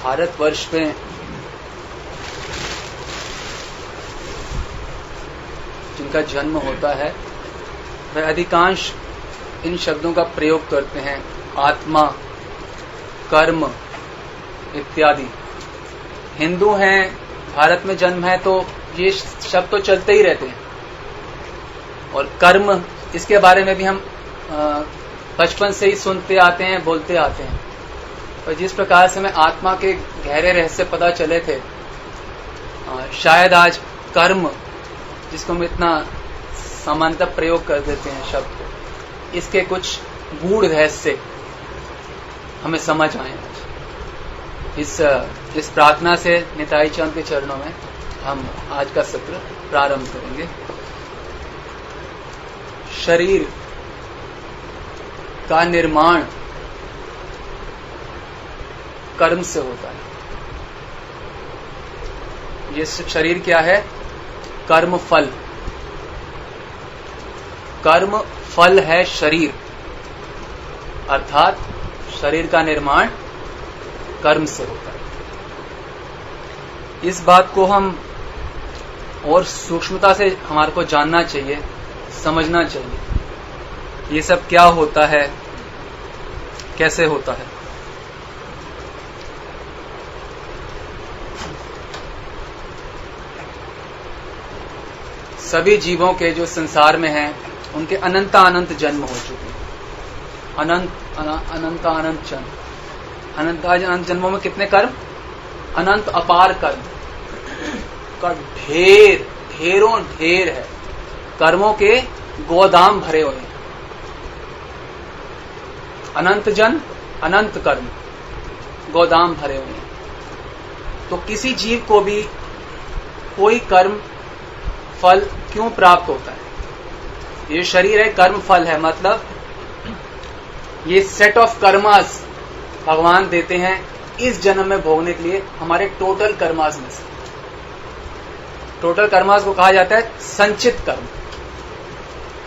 भारतवर्ष में जिनका जन्म होता है वह अधिकांश इन शब्दों का प्रयोग करते हैं, आत्मा, कर्म इत्यादि। हिंदू हैं, भारत में जन्म है, तो ये शब्द तो चलते ही रहते हैं। और कर्म, इसके बारे में भी हम बचपन से ही सुनते आते हैं, बोलते आते हैं। और जिस प्रकार से हमें आत्मा के गहरे रहस्य पता चले थे, शायद आज कर्म, जिसको हम इतना सामान्यतः प्रयोग कर देते हैं शब्द को, इसके कुछ गूढ़ रहस्य हमें समझ आए। इस प्रार्थना से निताई चंद के चरणों में हम आज का सत्र प्रारंभ करेंगे। शरीर का निर्माण कर्म से होता है। ये शरीर क्या है? कर्म फल। कर्म फल है शरीर, अर्थात शरीर का निर्माण कर्म से होता है। इस बात को हम और सूक्ष्मता से हमारे को जानना चाहिए, समझना चाहिए। ये सब क्या होता है, कैसे होता है। सभी जीवों के जो संसार में हैं, उनके अनंत जन्म हो चुके हैं। अनंत जन्म, अनंत जन्मों में कितने कर्म? अनंत अपार कर्म का ढेरों ढेर है। कर्मों के गोदाम भरे हुए हैं। अनंत जन्म, अनंत कर्म, गोदाम भरे हुए हैं। तो किसी जीव को भी कोई कर्म फल क्यों प्राप्त होता है? ये शरीर है, कर्म फल है, मतलब ये सेट ऑफ कर्मास भगवान देते हैं इस जन्म में भोगने के लिए, हमारे टोटल कर्मास में से। टोटल कर्मास को कहा जाता है संचित कर्म।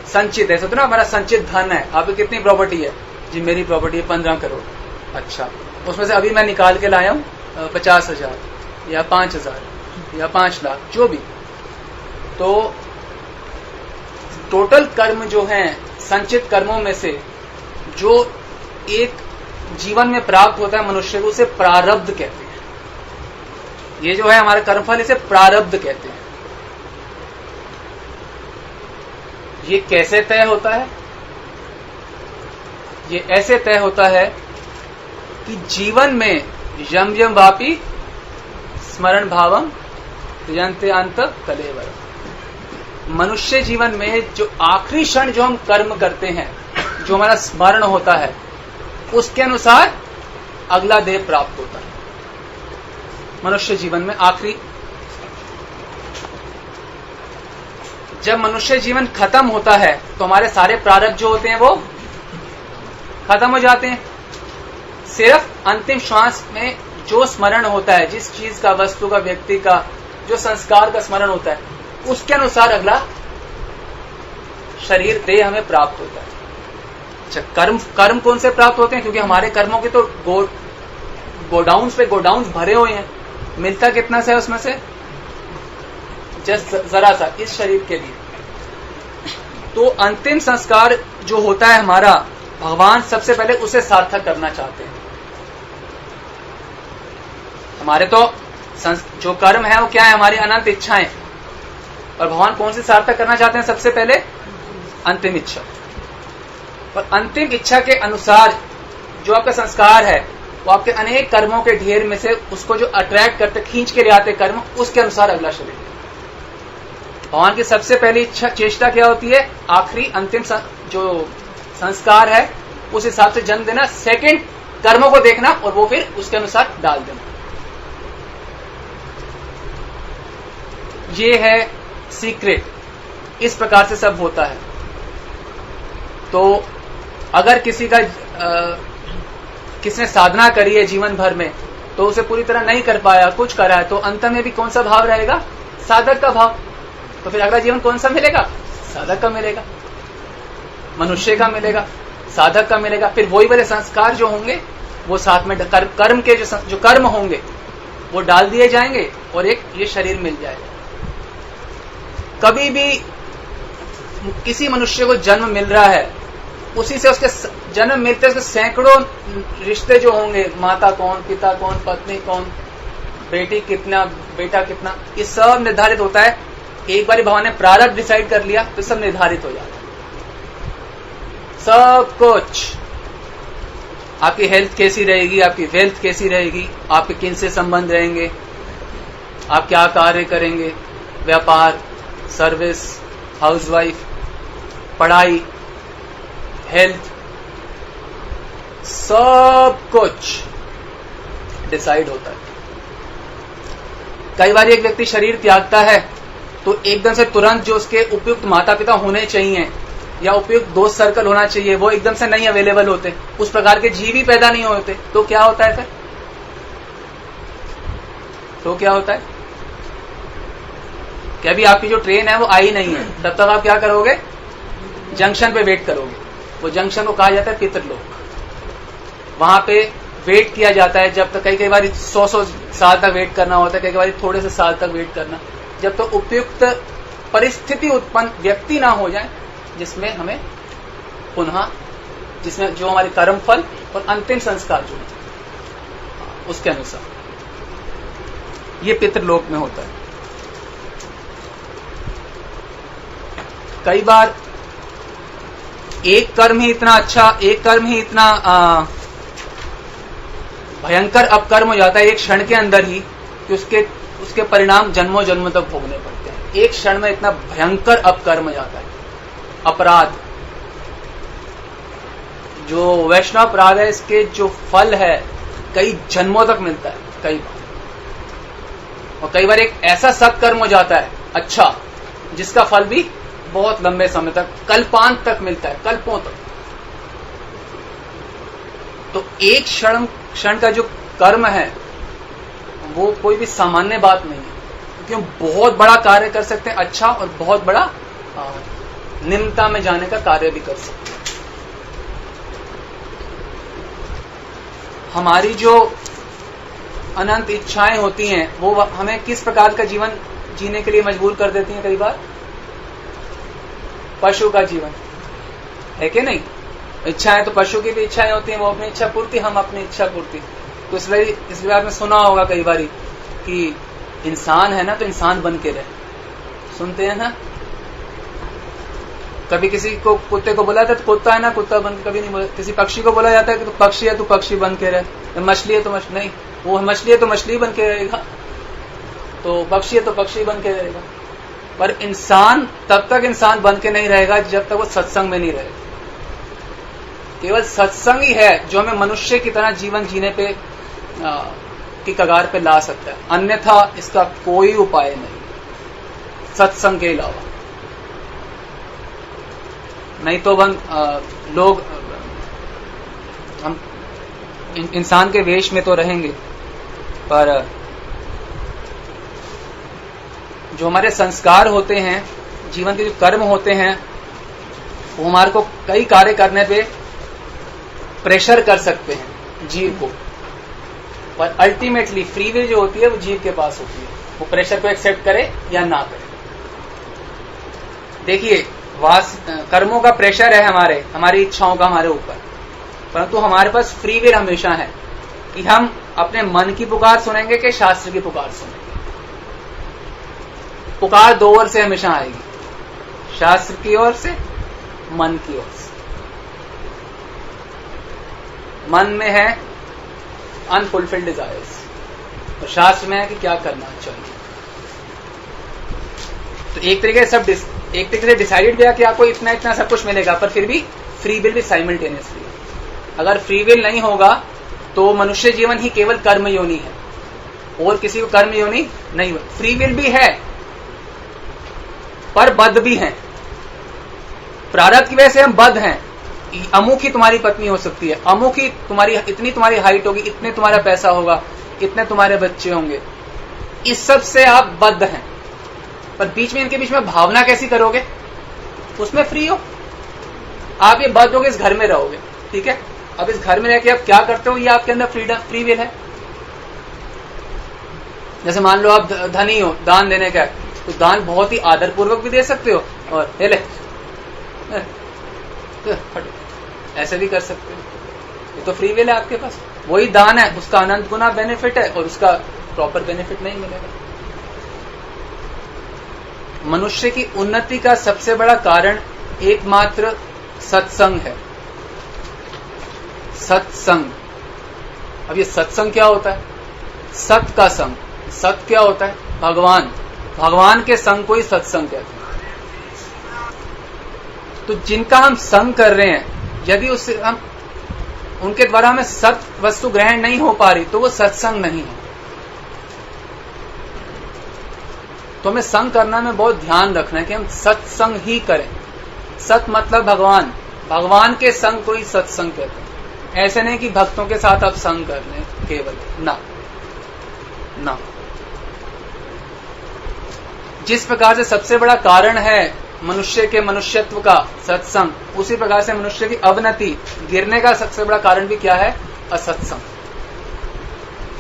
संचित, ऐसा तो ना हमारा संचित धन है। आपकी कितनी प्रॉपर्टी है? जी मेरी प्रॉपर्टी है 15 करोड़। अच्छा, उसमें से अभी मैं निकाल के लाया हूं 50,000 या 5,000 या 5 लाख, जो भी। तो टोटल कर्म जो हैं, संचित कर्मों में से जो एक जीवन में प्राप्त होता है मनुष्य को, उसे प्रारब्ध कहते हैं। ये जो है हमारा कर्मफल, इसे प्रारब्ध कहते हैं। ये कैसे तय होता है? ये ऐसे तय होता है कि जीवन में यम यम वापी स्मरण भावम यंते अंत कलेवर। मनुष्य जीवन में जो आखिरी क्षण जो हम कर्म करते हैं, जो हमारा स्मरण होता है, उसके अनुसार अगला देह प्राप्त होता है। मनुष्य जीवन में आखिरी, जब मनुष्य जीवन खत्म होता है तो हमारे सारे प्रारब्ध जो होते हैं वो खत्म हो जाते हैं। सिर्फ अंतिम श्वास में जो स्मरण होता है, जिस चीज का, वस्तु का, व्यक्ति का, जो संस्कार का स्मरण होता है, उसके अनुसार अगला शरीर, देह हमें प्राप्त होता है। अच्छा, कर्म कौन से प्राप्त होते हैं? क्योंकि हमारे कर्मों के तो गोडाउन्स पे गोडाउन्स भरे हुए हैं। मिलता कितना सा है उसमें से? जस्ट जरा सा, इस शरीर के लिए। तो अंतिम संस्कार जो होता है हमारा, भगवान सबसे पहले उसे सार्थक करना चाहते हैं। हमारे तो जो कर्म है वो क्या है? हमारी अनंत इच्छाएं। और भगवान कौन सी सार्थक करना चाहते हैं? सबसे पहले अंतिम इच्छा। और अंतिम इच्छा के अनुसार जो आपका संस्कार है, वो आपके अनेक कर्मों के ढेर में से उसको जो अट्रैक्ट करते, खींच के ले आते कर्म, उसके अनुसार अगला शरीर। भगवान की सबसे पहली इच्छा, चेष्टा क्या होती है? आखिरी अंतिम जो संस्कार है उस हिसाब से जन्म देना। सेकंड, कर्मों को देखना और वो फिर उसके अनुसार डाल देना। ये है सीक्रेट। इस प्रकार से सब होता है। तो अगर किसी का किसने साधना करी है जीवन भर में, तो उसे पूरी तरह नहीं कर पाया, कुछ करा है, तो अंत में भी कौन सा भाव रहेगा? साधक का भाव। तो फिर अगला जीवन कौन सा मिलेगा? साधक का मिलेगा, मनुष्य का मिलेगा, साधक का मिलेगा। फिर वही वाले संस्कार जो होंगे वो साथ में कर्म के जो कर्म होंगे वो डाल दिए जाएंगे और एक ये शरीर मिल जाएगा। कभी भी किसी मनुष्य को जन्म मिल रहा है, उसी से उसके जन्म मिलते उसके सैकड़ों रिश्ते जो होंगे, माता कौन, पिता कौन, पत्नी कौन, बेटी कितना, बेटा कितना, ये सब निर्धारित होता है। एक बार भगवान ने प्रारब्ध डिसाइड कर लिया तो सब निर्धारित हो जाता है। सब कुछ, आपकी हेल्थ कैसी रहेगी, आपकी वेल्थ कैसी रहेगी, आपके किन से संबंध रहेंगे, आप क्या कार्य करेंगे, व्यापार, सर्विस, हाउसवाइफ, पढ़ाई, हेल्थ, सब कुछ डिसाइड होता है। कई बार एक व्यक्ति शरीर त्यागता है तो एकदम से तुरंत जो उसके उपयुक्त माता पिता होने चाहिए या उपयुक्त दोस्त सर्कल होना चाहिए वो एकदम से नहीं अवेलेबल होते, उस प्रकार के जीव ही पैदा नहीं होते, तो क्या होता है फिर? तो क्या होता है कि अभी आपकी जो ट्रेन है वो आई नहीं है, तब तक आप क्या करोगे? जंक्शन पे वेट करोगे। वो जंक्शन को कहा जाता है पितृलोक। वहां पे वेट किया जाता है जब तक, कई बार 100 साल तक वेट करना होता है, कई बार थोड़े से साल तक वेट करना, जब तक उपयुक्त परिस्थिति उत्पन्न व्यक्ति ना हो जाए जिसमें हमें पुनः, जिसमें जो हमारे कर्म फल और अंतिम संस्कार जो है उसके अनुसार, ये पितृलोक में होता है। कई बार एक कर्म ही इतना अच्छा, एक कर्म ही इतना भयंकर अपकर्म हो जाता है एक क्षण के अंदर ही कि उसके परिणाम जन्मों जन्मों तक भोगने पड़ते हैं। एक क्षण में इतना भयंकर अपकर्म हो जाता है, अपराध, जो वैष्णव अपराध है, इसके जो फल है कई जन्मों तक मिलता है कई बार। और कई बार एक ऐसा सत्कर्म हो जाता है अच्छा, जिसका फल भी बहुत लंबे समय तक, कल्पांत तक मिलता है, कल्पों तक। तो एक क्षण का जो कर्म है वो कोई भी सामान्य बात नहीं है, क्योंकि हम बहुत बड़ा कार्य कर सकते हैं अच्छा, और बहुत बड़ा निम्नता में जाने का कार्य भी कर सकते हैं। हमारी जो अनंत इच्छाएं होती हैं वो हमें किस प्रकार का जीवन जीने के लिए मजबूर कर देती हैं? कई बार पशु का जीवन है कि नहीं? इच्छाएं तो पशु की भी इच्छाएं होती हैं, वो अपनी इच्छा पूर्ति, हम अपनी इच्छा पूर्ति। तो इसलिए आपने सुना होगा कई बार कि इंसान है ना तो इंसान बन के रहे, सुनते हैं ना? कभी किसी को कुत्ते को बोला जाता है तो कुत्ता है ना कुत्ता बन के, कभी नहीं बोला। किसी पक्षी को बोला जाता है कि तो पक्षी है तो पक्षी बन के रहे, मछली है तो मछली, नहीं, वो मछली है तो मछली बन के रहेगा, तो पक्षी है तो पक्षी बन के रहेगा। पर इंसान तब तक इंसान बन के नहीं रहेगा जब तक वो सत्संग में नहीं रहेगा। केवल सत्संग ही है जो हमें मनुष्य की तरह जीवन जीने पे की कगार पे ला सकता है, अन्यथा इसका कोई उपाय नहीं सत्संग के अलावा। नहीं तो लोग हम इंसान के वेश में तो रहेंगे, पर जो हमारे संस्कार होते हैं, जीवन के जो कर्म होते हैं, वो हमारे को कई कार्य करने पे प्रेशर कर सकते हैं जीव को, पर अल्टीमेटली फ्री विल जो होती है वो जीव के पास होती है, वो प्रेशर को एक्सेप्ट करे या ना करे। देखिए, कर्मों का प्रेशर है हमारी इच्छाओं का हमारे ऊपर, परंतु हमारे पास फ्री विल हमेशा है कि हम अपने मन की पुकार सुनेंगे कि शास्त्र की पुकार सुनेंगे। पुकार दो ओर से हमेशा आएगी, शास्त्र की ओर से, मन की ओर से। मन में है अनफुलफिल्ड डिजायर्स और शास्त्र में है कि क्या करना चाहिए। तो एक तरीके से डिसाइडेड किया कि आपको इतना इतना सब कुछ मिलेगा, पर फिर भी फ्री विल भी साइमल्टेनियसली। अगर फ्री विल नहीं होगा तो मनुष्य जीवन ही केवल कर्म योनि है, और किसी को कर्म योनि नहीं। फ्री विल भी है पर बद्ध भी हैं, प्रारब्ध की वजह से हम बद्ध हैं। अमुक ही तुम्हारी पत्नी हो सकती है, अमुक ही इतनी तुम्हारी हाइट होगी, इतने तुम्हारा पैसा होगा, इतने तुम्हारे बच्चे होंगे, इस सब से आप बद्ध हैं। पर बीच में इनके बीच में भावना कैसी करोगे? उसमें फ्री हो आप, ये बद्ध होगे, इस घर में रहोगे, ठीक है, अब इस घर में रह के आप क्या करते हो, ये आपके अंदर फ्री विल है। जैसे मान लो आप धनी हो, दान देने का है, तो दान बहुत ही आदर पूर्वक भी दे सकते हो और ले ऐसे भी कर सकते हो, ये तो फ्री विल है आपके पास। वही दान है, उसका अनंत गुना बेनिफिट है और उसका प्रॉपर बेनिफिट नहीं मिलेगा। मनुष्य की उन्नति का सबसे बड़ा कारण एकमात्र सत्संग है। सत्संग। अब ये सत्संग क्या होता है? सत का संग। सत क्या होता है? भगवान। भगवान के संग को ही सत्संग कहते हैं। तो जिनका हम संग कर रहे हैं, यदि उससे हम उनके द्वारा हमें सत वस्तु ग्रहण नहीं हो पा रही, तो वो सत्संग नहीं है। तो हमें संग करना में बहुत ध्यान रखना है कि हम सत्संग ही करें। सत मतलब भगवान। भगवान के संग को ही सत्संग कहते हैं। ऐसे नहीं कि भक्तों के साथ आप संग कर लें केवल, ना ना। जिस प्रकार से सबसे बड़ा कारण है मनुष्य के मनुष्यत्व का सत्संग, उसी प्रकार से मनुष्य की अवनति, गिरने का सबसे बड़ा कारण भी क्या है? असत्संग।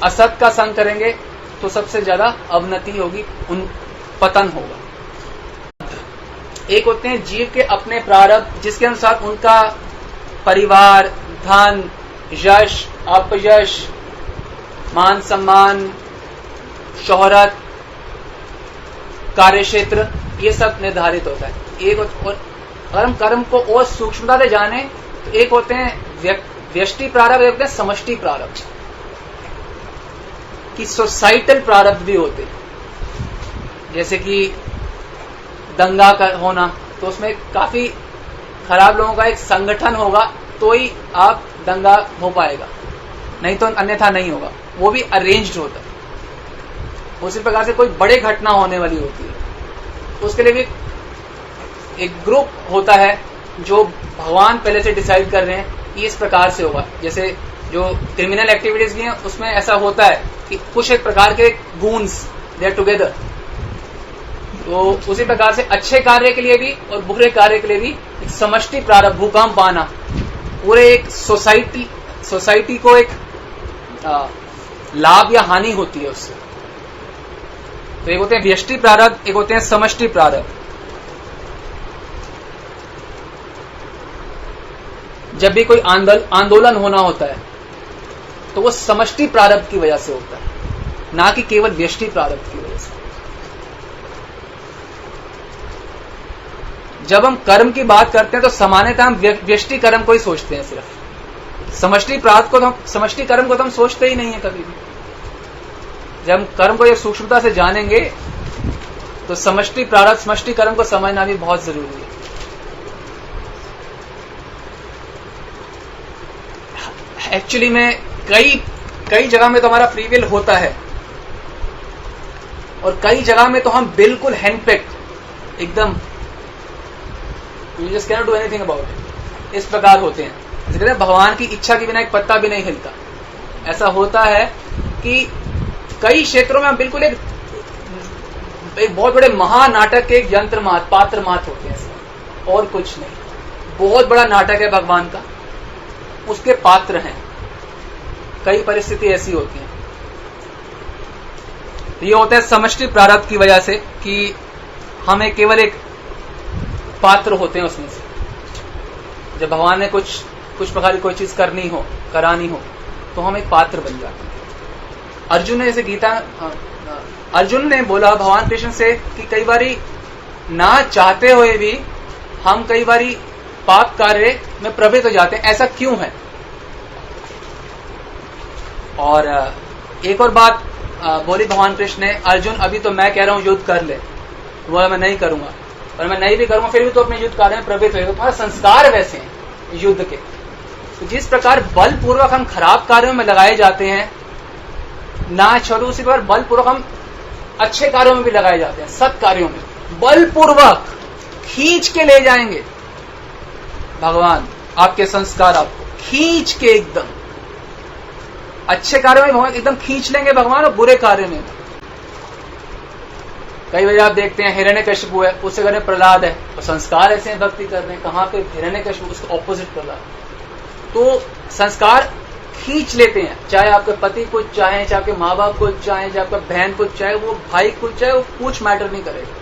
असत का संग करेंगे तो सबसे ज्यादा अवनति होगी, पतन होगा। एक होते हैं जीव के अपने प्रारब्ध, जिसके अनुसार उनका परिवार, धन, यश, अपयश, मान सम्मान, शोहरत, कार्यक्षेत्र, ये सब निर्धारित होता है। एक और अगर हम कर्म को और सूक्ष्मता से जाने तो एक होते हैं व्यष्टि प्रारब्ध, एक होते हैं समष्टि प्रारब्ध, कि सोसाइटल प्रारब्ध भी होते हैं। जैसे कि दंगा का होना, तो उसमें काफी खराब लोगों का एक संगठन होगा तो ही आप दंगा हो पाएगा, नहीं तो अन्यथा नहीं होगा। वो भी अरेंज्ड होता है। उसी प्रकार से कोई बड़ी घटना होने वाली होती है, उसके लिए भी एक ग्रुप होता है जो भगवान पहले से डिसाइड कर रहे हैं कि इस प्रकार से होगा। जैसे जो क्रिमिनल एक्टिविटीज भी हैं उसमें ऐसा होता है कि कुछ एक प्रकार के गूंस दे आर टुगेदर। तो उसी प्रकार से अच्छे कार्य के लिए भी और बुरे कार्य के लिए भी एक समष्टि प्रारब्ध, भूकंप आना, पूरे एक सोसाइटी को एक लाभ या हानि होती है उससे। तो एक होते हैं व्यष्टि प्रारब्ध, एक होते हैं समष्टि प्रारब्ध। जब भी कोई आंदोलन होना होता है तो वो समष्टि प्रारब्ध की वजह से होता है, ना कि केवल व्यष्टि प्रारब्ध की वजह से। जब हम कर्म की बात करते हैं तो सामान्यतः हम व्यष्टि कर्म को ही सोचते हैं सिर्फ। समष्टि प्रारब्ध को तो समष्टि कर्म को तो हम सोचते ही नहीं है कभी भी। जब हम कर्म को एक सूक्ष्मता से जानेंगे तो समष्टि प्रारब्ध, समष्टि कर्म को समझना भी बहुत जरूरी है। एक्चुअली में कई जगह में तो हमारा फ्री विल होता है और कई जगह में तो हम बिल्कुल हैंडपिक्ड, एकदम you just can not do anything about it, इस प्रकार होते हैं। जैसे कहते हैं भगवान की इच्छा के बिना एक पत्ता भी नहीं हिलता। ऐसा होता है कि कई क्षेत्रों में हम बिल्कुल एक बहुत बड़े महानाटक के एक यंत्र मात, पात्र मात होते हैं, और कुछ नहीं। बहुत बड़ा नाटक है भगवान का, उसके पात्र हैं। कई परिस्थिति ऐसी होती हैं। ये होता है समष्टि प्रारब्ध की वजह से कि हमें केवल एक पात्र होते हैं उसमें से। जब भगवान ने कुछ प्रकार की कोई चीज करानी हो तो हम एक पात्र बन जाते हैं। अर्जुन ने जैसे अर्जुन ने बोला भगवान कृष्ण से कि कई बारी ना चाहते हुए भी हम कई बारी पाप कार्य में प्रवृत्त हो जाते हैं, ऐसा क्यों है? और एक और बात बोली भगवान कृष्ण ने, अर्जुन अभी तो मैं कह रहा हूं युद्ध कर ले, बोला मैं नहीं करूंगा, और मैं नहीं भी करूंगा फिर भी तो अपने युद्ध कार्य में प्रवृत्त होगा। तुम्हारे संस्कार वैसे हैं युद्ध के। तो जिस प्रकार बलपूर्वक हम खराब कार्यों में लगाए जाते हैं, ना छोड़ो उसी प्रकार बलपूर्वक हम अच्छे कार्यों में भी लगाए जाते हैं। सत कार्यों में बलपूर्वक खींच के ले जाएंगे भगवान, आपके संस्कार आपको खींच के एकदम अच्छे कार्यों में भगवान एकदम खींच लेंगे भगवान, और बुरे कार्य में। कई बार आप देखते हैं हिरण्यकशिपु है, उससे घर में प्रहलाद है, और संस्कार ऐसे हैं भक्ति कर रहे हैं। कहां पे हिरण्यकशिपु, उसको ऑपोजिट प्रहलाद। तो संस्कार खींच लेते हैं, चाहे आपके पति को चाहे, चाहे आपके माँ बाप को चाहे, चाहे आपका बहन को चाहे, वो भाई को चाहे, वो कुछ मैटर नहीं करेगा।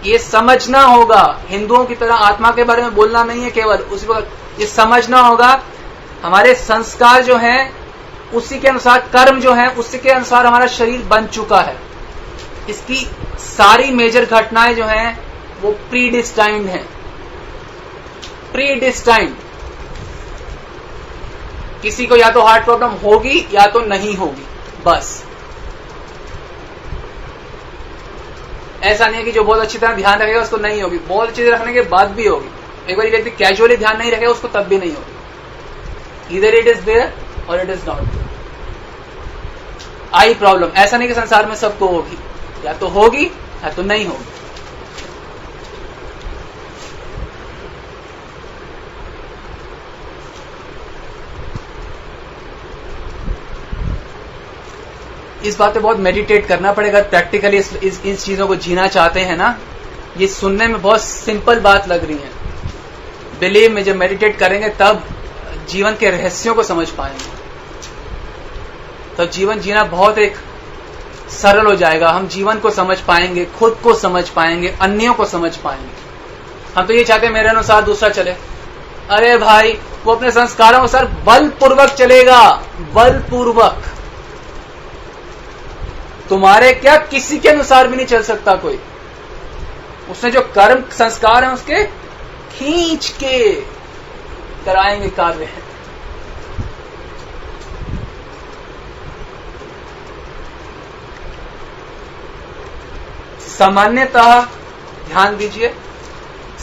ये समझना होगा, हिंदुओं की तरह आत्मा के बारे में बोलना नहीं है केवल, उसी वक्त ये समझना होगा हमारे संस्कार जो हैं उसी के अनुसार, कर्म जो है उसी के अनुसार हमारा शरीर बन चुका है। इसकी सारी मेजर घटनाएं जो हैं वो प्रीडिस्टाइन्ड हैं, प्रीडिस्टाइन्ड। किसी को या तो हार्ट प्रॉब्लम होगी या तो नहीं होगी, बस। ऐसा नहीं है कि जो बहुत अच्छी तरह ध्यान रखेगा उसको नहीं होगी, बहुत अच्छी तरह रखने के बाद भी होगी। एक बार व्यक्ति कैजुअली ध्यान नहीं रखेगा उसको तब भी नहीं होगी। इधर इट इज देयर और it is not. I problem, ऐसा नहीं कि संसार में सबको होगी, या तो होगी या तो नहीं होगी। इस बात पे बहुत मेडिटेट करना पड़ेगा, प्रैक्टिकली इन चीजों को जीना चाहते हैं ना। ये सुनने में बहुत सिंपल बात लग रही है, बिलीव में जब मेडिटेट करेंगे तब जीवन के रहस्यों को समझ पाएंगे, तब जीवन जीना बहुत एक सरल हो जाएगा। हम जीवन को समझ पाएंगे, खुद को समझ पाएंगे, अन्यों को समझ पाएंगे। हम तो ये चाहते हैं मेरे अनुसार दूसरा चले। अरे भाई, वो अपने संस्कारों अनुसार बलपूर्वक चलेगा, बलपूर्वक। तुम्हारे क्या, किसी के अनुसार भी नहीं चल सकता कोई। उसने जो कर्म संस्कार हैं उसके खींच के कराएंगे कार्य है। सामान्यतः ध्यान दीजिए,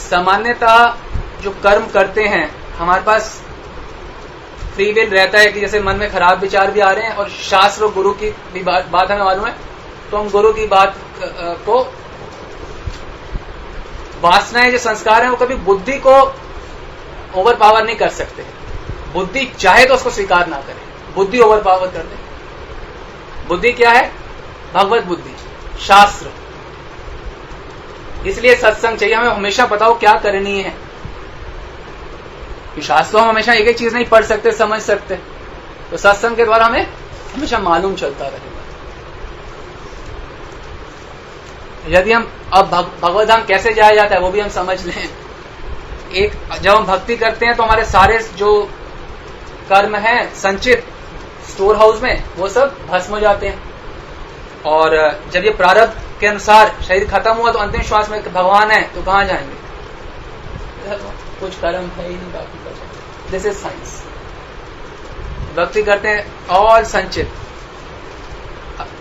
सामान्यतः जो कर्म करते हैं हमारे पास फ्री विल रहता है कि जैसे मन में खराब विचार भी आ रहे हैं और शास्त्र और गुरु की भी बात हमें मालूम है, तो हम गुरु की बात को, वासनाएं जो संस्कार हैं वो कभी बुद्धि को ओवर पावर नहीं कर सकते। बुद्धि चाहे तो उसको स्वीकार ना करे, बुद्धि ओवर पावर कर दे। बुद्धि क्या है? भगवत बुद्धि, शास्त्र। इसलिए सत्संग चाहिए, हमें हमेशा पता हो क्या करनी है। शास्त्रों हम हमेशा एक एक चीज नहीं पढ़ सकते, समझ सकते, तो सत्संग के द्वारा हमें हमेशा मालूम चलता रहेगा। यदि हम अब भगवत धाम कैसे जाया जाता है वो भी हम समझ लें। एक, जब हम भक्ति करते हैं तो हमारे सारे जो कर्म हैं संचित स्टोर हाउस में, वो सब भस्म हो जाते हैं। और जब ये प्रारब्ध के अनुसार शरीर खत्म हुआ तो अंतिम श्वास में भगवान है तो कहां जाएंगे? कुछ कर्म है ही नहीं, बाकी बचा। This is science. भक्ति करते हैं और संचित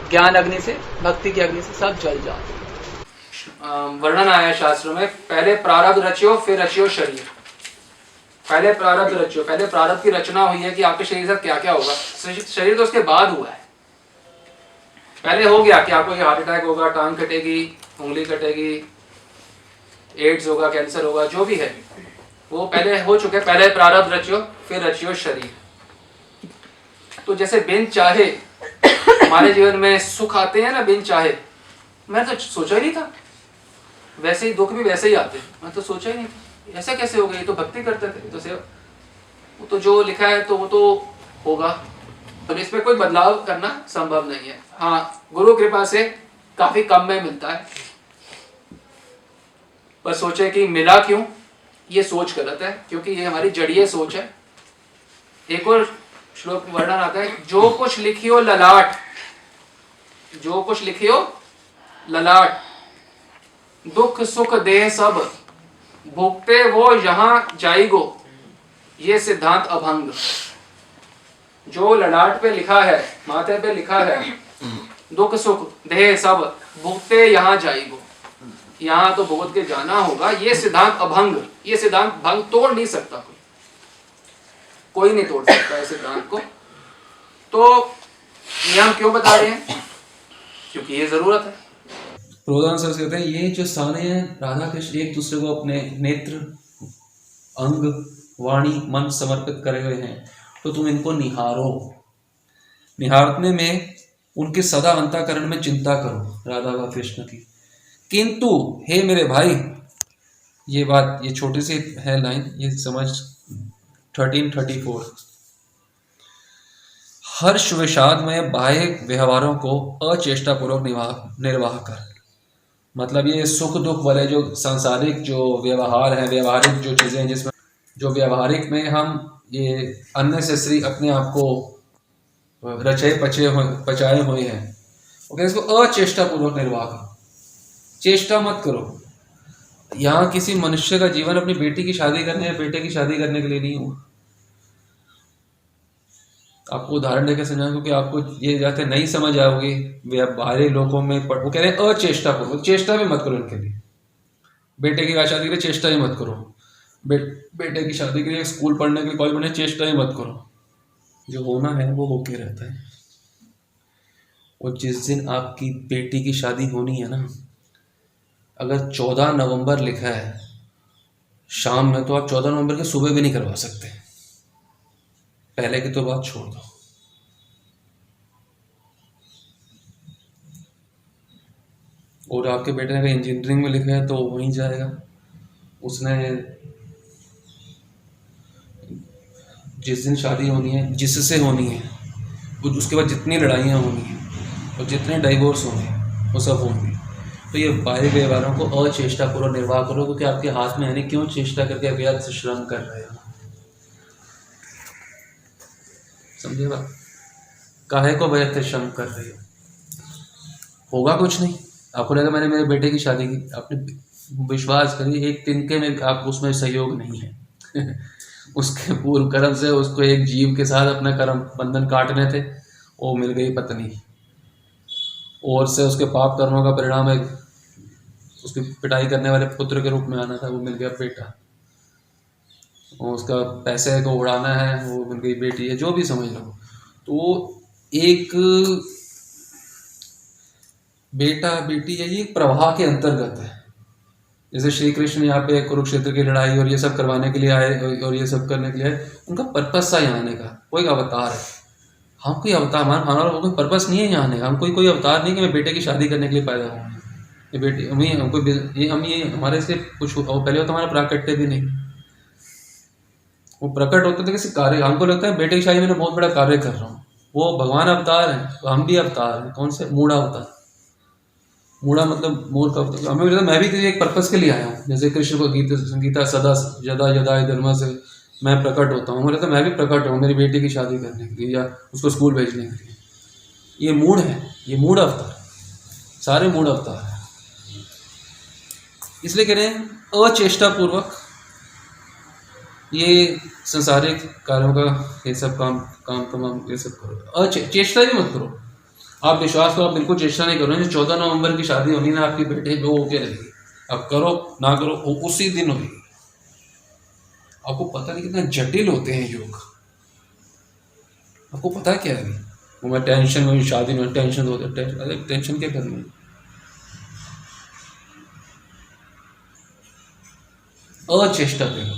ज्ञान अग्नि से, भक्ति की अग्नि से सब जल जाते हैं। वर्णन आया शास्त्रों में, पहले प्रारब्ध रचियो फिर रचियो शरीर। पहले प्रारब्ध रचियो, पहले प्रारब्ध की रचना हुई है कि आपके शरीर से क्या क्या होगा। शरीर तो उसके बाद हुआ है। पहले हो गया कि आपको हार्ट अटैक होगा, टांग कटेगी, उंगली कटेगी, एड्स होगा, कैंसर होगा, जो भी है वो पहले हो चुके। पहले प्रारब्ध रचियो फिर रचियो शरीर। तो जैसे बिन चाहे हमारे जीवन में सुख आते हैं ना, बिन चाहे, मैं तो सोचा ही नहीं था। वैसे ही दुख भी वैसे ही आते हैं, मैं तो सोचा ही नहीं था ऐसा कैसे हो गया। ये तो भक्ति करते थे, तो सेवा, वो तो जो लिखा है तो वो तो होगा, तो इसमें कोई बदलाव करना संभव नहीं है। हाँ, गुरु कृपा से काफी कम में मिलता है, पर सोचे कि मिला क्यों, ये सोच गलत है, क्योंकि ये हमारी जड़ीय सोच है। एक और श्लोक वर्णन आता है, जो कुछ लिखियो ललाट, जो कुछ लिखियो ललाट, दुख सुख देह सब, भोगते वो यहां जाइगो, ये सिद्धांत अभंग। जो ललाट पे लिखा है, माथे पे लिखा है, दुख सुख देह सब, भोगते यहां जाइगो, यहां तो भुगत के जाना होगा, ये सिद्धांत अभंग। ये सिद्धांत भंग तोड़ नहीं सकता कोई नहीं तोड़ सकता है सिद्धांत को। तो ये हम क्यों बता रहे हैं? क्योंकि ये जरूरत है। प्रोदान सर कहते हैं, ये जो स्थान है राधा कृष्ण एक दूसरे को अपने नेत्र, अंग, वाणी, मन समर्पित करे हुए हैं, तो तुम इनको निहारो। निहारने में उनके सदा अंतःकरण में चिंता करो, राधा व कृष्ण की। किंतु हे मेरे भाई, ये बात, ये छोटी सी है लाइन, ये समझ 1334। हर्ष विषाद में बाह्य व्यवहारों को अचेष्टापूर्वक निर्वाह कर। मतलब ये सुख दुख वाले जो सांसारिक जो व्यवहार है, व्यवहारिक जो चीज़ें जिसमें जो व्यवहारिक में हम ये अननेसेसरी अपने आप को रचे पचाए हुए हैं, ओके, इसको अचेष्टापूर्वक निर्वाह करो। चेष्टा मत करो। यहाँ किसी मनुष्य का जीवन अपनी बेटी की शादी करने या बेटे की शादी करने के लिए नहीं हुआ। आपको उदाहरण देकर समझाऊं क्योंकि आपको ये जाते नहीं समझ आओगे। वे बाहरी लोगों में वो कह रहे हैं अचेष्टापूर्वक, चेष्टा भी मत करो इनके लिए। बेटे की शादी के लिए चेष्टा ही मत करो। बेटे की शादी के लिए, स्कूल पढ़ने के लिए, कॉलेज पढ़ने चेष्टा ही मत करो। जो होना है वो होके रहता है। और जिस दिन आपकी बेटी की शादी होनी है ना, अगर 14 नवंबर लिखा है शाम में, तो आप 14 नवंबर के सुबह भी नहीं करवा सकते। पहले की तो बात छोड़ दो। और आपके बेटे ने अगर इंजीनियरिंग में लिखा है तो वहीं जाएगा। उसने जिस दिन शादी होनी है, जिससे होनी है, उसके बाद जितनी लड़ाइयाँ होनी हैं और जितने डाइवोर्स होंगे वो सब होंगे। तो ये बाहरी व्यवहारों को अचेष्टापूर्वक निर्वाह करो, क्योंकि आपके हाथ में है नहीं। क्यों चेष्टा करके व्यर्थ श्रम कर रहे हो? समझे बात? काहे को व्यर्थ श्रम कर रहे हो? होगा कुछ नहीं। आपको लगा मैंने मेरे बेटे की शादी की, आपने विश्वास करिए एक तिनके में आप उसमें सहयोग नहीं है। उसके पूर्व कर्म से उसको एक जीव के साथ अपना कर्म बंधन काटने थे, वो मिल गई पत्नी। और से उसके पाप कर्मों का परिणाम एक उसकी पिटाई करने वाले पुत्र के रूप में आना था, वो मिल गया बेटा। और उसका पैसे को उड़ाना है, वो मिल गई बेटी है, जो भी समझ लो। तो एक बेटा बेटी है, ये प्रवाह के अंतर्गत है। जैसे श्री कृष्ण यहाँ पे कुरुक्षेत्र की लड़ाई और ये सब करवाने के लिए आए और ये सब करने के लिए आए, उनका पर्पस था यहाँ आने का। कोई अवतार है, हम कोई अवतार हमारा कोई पर्पस नहीं है यहाँ आने का। हम कोई अवतार नहीं कि मैं बेटे की शादी करने के लिए पैदा हुआ। ये बेटी हम ये हमारे से कुछ पहले तो हमारा प्राकट्य भी नहीं, वो प्रकट होते थे किसी कार्य। हमको लगता है बेटे की शादी में बहुत बड़ा कार्य कर रहा हूँ, वो भगवान अवतार है, तो हम भी अवतार हैं। कौन से? मूढ़ा अवतार। मूढ़ा मतलब मूर्ख अवतार। हमें लगता है मैं भी किसी एक पर्पस के लिए आया हूँ। जैसे कृष्ण को गीता सदा यदा यदा धर्म से मैं प्रकट होता हूँ, मुझे लगता है मैं भी प्रकट हूँ मेरी बेटी की शादी करने के लिए या उसको स्कूल भेजने के लिए। ये मूढ़ है, ये मूढ़ अवतार, सारे मूढ़ अवतार है। इसलिए कह रहे हैं अचेष्टापूर्वक ये संसारिक कार्यों का ये सब काम तमाम ये सब करो। चेष्टा ही मत करो। आप विश्वास करो, आप बिल्कुल चेष्टा नहीं करो। 14 नवंबर की शादी होनी ना, आपकी बेटे वो होके रहेगी। अब करो ना करो, उसी दिन होगी। आपको पता नहीं कितना जटिल होते हैं योग। आपको पता है क्या है? वो मैं टेंशन में शादी में टेंशन होता है। अरे टेंशन क्या करनी है? अचेष्टा करो।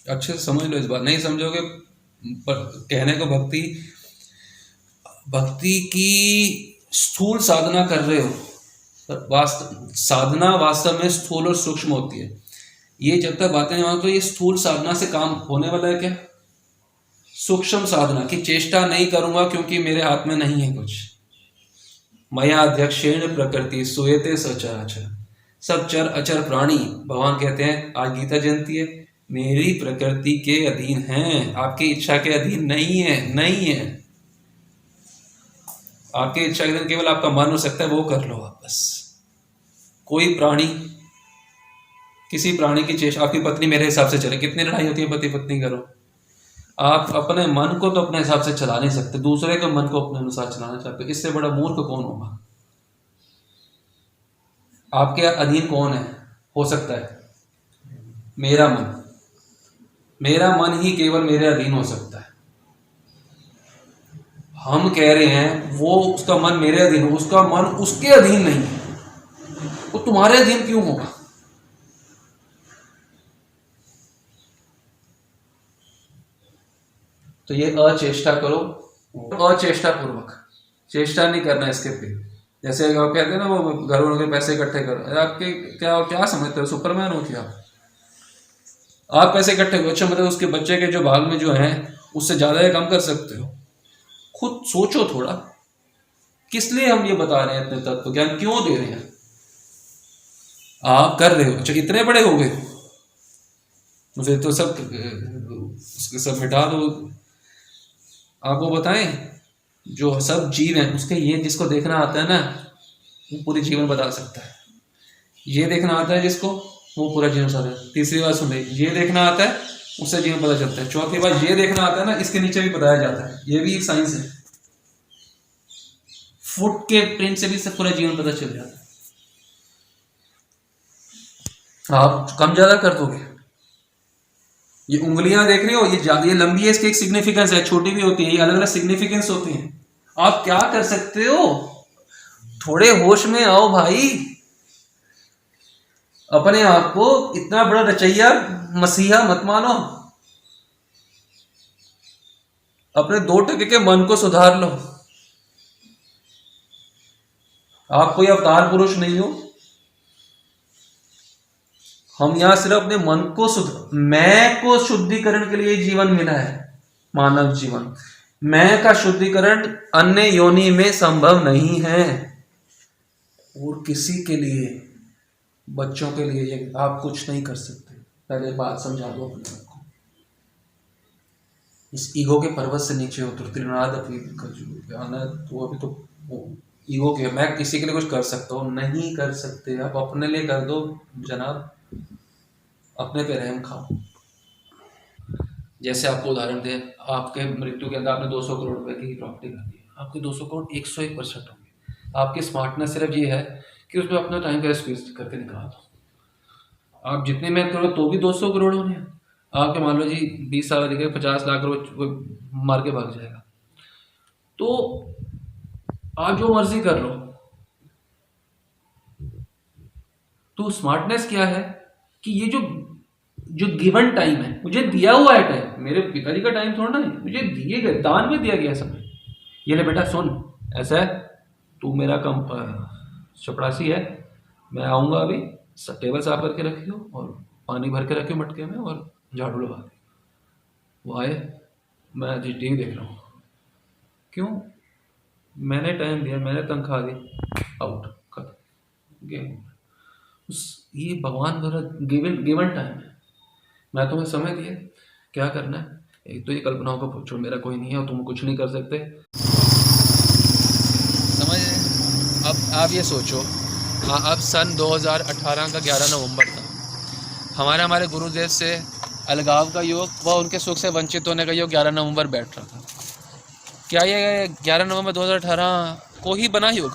अच्छे से समझ लो इस बात। नहीं समझोगे पर कहने को भक्ति की स्थूल साधना कर रहे हो, पर साधना वास्तव में स्थूल और सूक्ष्म होती है। ये जब तक बातें नहीं, तो ये स्थूल साधना से काम होने वाला है क्या? सूक्ष्म साधना की चेष्टा नहीं करूंगा क्योंकि मेरे हाथ में नहीं है कुछ। मया अध्यक्षेण प्रकृति सूयते सचराचर। सब चर अचर प्राणी, भगवान कहते हैं, आज गीता जयंती है, मेरी प्रकृति के अधीन हैं, आपकी इच्छा के अधीन नहीं है। आपकी इच्छा के अधीन केवल आपका मन हो सकता है, वो कर लो आप बस। कोई प्राणी, किसी प्राणी की चेष्टा, आपकी पत्नी मेरे हिसाब से चले, कितनी लड़ाई होती है पति पत्नी करो। आप अपने मन को तो अपने हिसाब से चला नहीं सकते, दूसरे के मन को अपने अनुसार चलाना चाहते हो। इससे बड़ा मूर्ख कौन होगा? आपके अधीन कौन है? हो सकता है मेरा मन। मेरा मन ही केवल मेरे अधीन हो सकता है। हम कह रहे हैं वो उसका मन मेरे अधीन हो, उसका मन उसके अधीन नहीं है, वो तुम्हारे अधीन क्यों होगा? तो ये अचेष्टा करो, अचेष्टा पूर्वक। चेष्टा नहीं करना इसके पे, जैसे आप कहते हैं ना वो घर वालों के पैसे इकट्ठे करो, आपके क्या समझते हो, सुपरमैन हो क्या आप पैसे इकट्ठे करो? अच्छा मतलब उसके बच्चे के जो भाग में जो हैं उससे ज्यादा ये कम कर सकते हो? खुद सोचो थोड़ा, किस लिए हम ये बता रहे हैं, इतने तत्व ज्ञान क्यों दे रहे हैं? आप कर रहे हो, अच्छा इतने बड़े हो गए फिर तो सब मिटा दो। आपको बताएं, जो सब जीव हैं उसके ये जिसको देखना आता है ना वो पूरी जीवन बता सकता है, ये देखना आता है जिसको वो पूरा जीवन बता है। तीसरी बात सुन ले, ये देखना आता है उससे जीवन पता चलता है। चौथी बात, ये देखना आता है ना इसके नीचे भी बताया जाता है, ये भी एक साइंस है। फुट के प्रिंट से भी सब पूरा जीवन पता चल जाता है। आप कम ज्यादा कर दोगे, ये उंगलियां देख रहे हो, ये लंबी है, इसकी एक सिग्निफिकेंस है, छोटी भी होती है, ये अलग अलग सिग्निफिकेंस होती हैं। आप क्या कर सकते हो, थोड़े होश में आओ भाई। अपने आप को इतना बड़ा रचैया मसीहा मत मानो, अपने 2% के मन को सुधार लो। आप कोई अवतार पुरुष नहीं हो, हम यहां सिर्फ अपने मन को मैं को शुद्धिकरण के लिए जीवन मिला है, मानव जीवन। मैं का शुद्धिकरण अन्य योनि में संभव नहीं है, और किसी के लिए, बच्चों के लिए ये आप कुछ नहीं कर सकते। पहले बात समझा दो अपने आप को, इस ईगो के पर्वत से नीचे उतर, त्रिनाद आना तो अभी तो ईगो के, मैं किसी के लिए कुछ कर सकता हूँ, नहीं कर सकते। आप अपने लिए कर दो जनाब, अपने पे रहम खाओ। जैसे आपको उदाहरण दे, आपके मृत्यु के अंदर आपने 200 करोड़ रुपए की प्रॉपर्टी कर दी, आपके 200 करोड़ 101% होंगे। आपकी स्मार्टनेस सिर्फ ये है कि उसमें अपना टाइम का स्पेस करके निकाल दो। आप जितने मेहनत करो तो भी 200 करोड़ होने हैं आपके, मान लो जी 20 साल दिखे 50 लाख करोड़ मार के भाग जाएगा। तो आप जो मर्जी कर लो, तो स्मार्टनेस क्या है कि ये जो गिवन टाइम है, मुझे दिया हुआ है टाइम, मेरे पिताजी का टाइम थोड़ा ना है, मुझे दिए गए, दान में दिया गया समय। ये ले बेटा सुन, ऐसा है, तू मेरा कम चपरासी है, मैं आऊँगा अभी, टेबल साफ करके रखियो और पानी भर के रखियो मटके में और झाड़ू लगा दे। वो आए, मैं टीवी देख रहा हूँ, क्यों? मैंने टाइम दिया, मैंने तनख्वाह दी, आउट कर गेम। ये भगवान द्वारा गिवन टाइम है, मैं तुम्हें समय दिया, क्या करना है? एक तो ये कल्पनाओं को पूछो, मेरा कोई नहीं है और तुम कुछ नहीं कर सकते, समझ रहे? अब आप ये सोचो, हाँ अब सन 2018 का 11 नवंबर था, हमारे गुरुदेव से अलगाव का योग व उनके सुख से वंचित होने का योग 11 नवंबर बैठ रहा था। क्या ये 11 नवंबर 2018 को ही बना योग?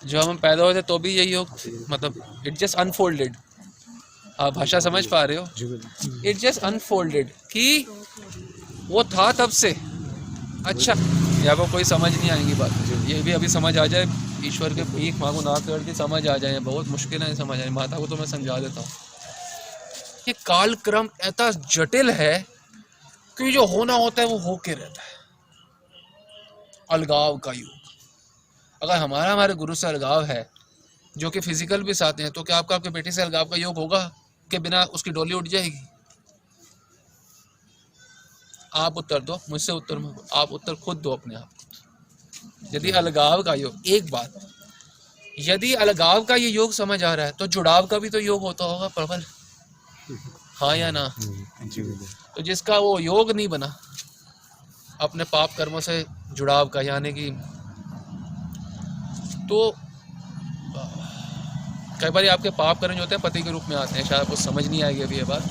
जो हम पैदा हुए थे तो भी यही योग, मतलब इट जस्ट अनफोल्डेड। आप भाषा समझ पा रहे हो? इट जस्ट अनफोल्डेड कि वो था तब से। अच्छा, या वो कोई समझ नहीं आएंगी बात, ये भी अभी समझ आ जाए, ईश्वर के भीख मांगो ना कर के समझ आ जाए, बहुत मुश्किल है समझ आए। माता को तो मैं समझा देता हूँ, ये कालक्रम इतना जटिल है कि जो होना होता है वो होके रहता है। अलगाव का योग, अगर हमारे गुरु से अलगाव है, जो कि फिजिकल भी साथ हैं, तो क्या आपका आपके बेटे से अलगाव का योग होगा कि बिना उसकी डोली उठ जाएगी? आप उत्तर दो, मुझसे उत्तर में आप उत्तर खुद दो अपने आप को। यदि अलगाव का योग, एक बात, यदि अलगाव का ये योग समझ आ रहा है तो जुड़ाव का भी तो योग होता होगा प्रबल, हाँ या ना? तो जिसका वो योग नहीं बना अपने पाप कर्मों से जुड़ाव का, यानी कि तो कई बार आपके पाप कर्म जो होते हैं पति के रूप में आते हैं, शायद आपको समझ नहीं आएगी अभी ये बात।